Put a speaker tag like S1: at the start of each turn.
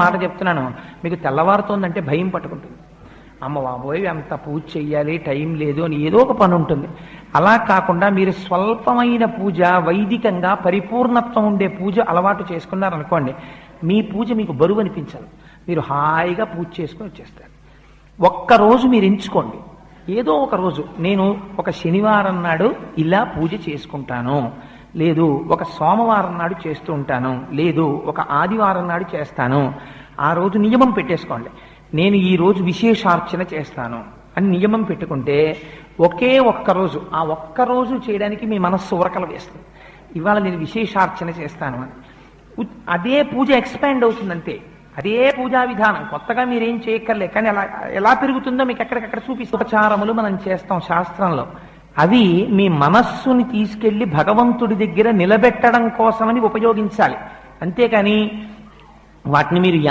S1: మాట చెప్తున్నాను, మీకు తెల్లవారుతోందంటే భయం పట్టుకుంటుంది. అమ్మ బాబోయ్ అంత పూజ చెయ్యాలి, టైం లేదు అని ఏదో ఒక పని ఉంటుంది. అలా కాకుండా మీరు స్వల్పమైన పూజ, వైదికంగా పరిపూర్ణత్వం ఉండే పూజ అలవాటు చేసుకున్నారనుకోండి, మీ పూజ మీకు బరువు అనిపించదు. మీరు హాయిగా పూజ చేసుకుని వచ్చేస్తారు. ఒక్కరోజు మీరు ఎంచుకోండి, ఏదో ఒక రోజు నేను ఒక శనివారం నాడు ఇలా పూజ చేసుకుంటాను, లేదు ఒక సోమవారం నాడు చేస్తూ ఉంటాను, లేదు ఒక ఆదివారం నాడు చేస్తాను. ఆ రోజు నియమం పెట్టేసుకోండి, నేను ఈ రోజు విశేషార్చన చేస్తాను అని నియమం పెట్టుకుంటే ఒకే ఒక్కరోజు, ఆ ఒక్కరోజు చేయడానికి మీ మనస్సు ఉరకలు వేస్తుంది. ఇవాళ నేను విశేషార్చన చేస్తాను అని అదే పూజ ఎక్స్పాండ్ అవుతుందంటే, అదే పూజా విధానం కొత్తగా మీరేం చేయక్కర్లే. కానీ అలా ఎలా పెరుగుతుందో మీకు ఎక్కడికక్కడ చూపిస్తూ ఉపచారములు మనం చేస్తాం శాస్త్రంలో. అవి మీ మనస్సుని తీసుకెళ్లి భగవంతుడి దగ్గర నిలబెట్టడం కోసమని ఉపయోగించాలి. అంతేకాని వాటిని మీరు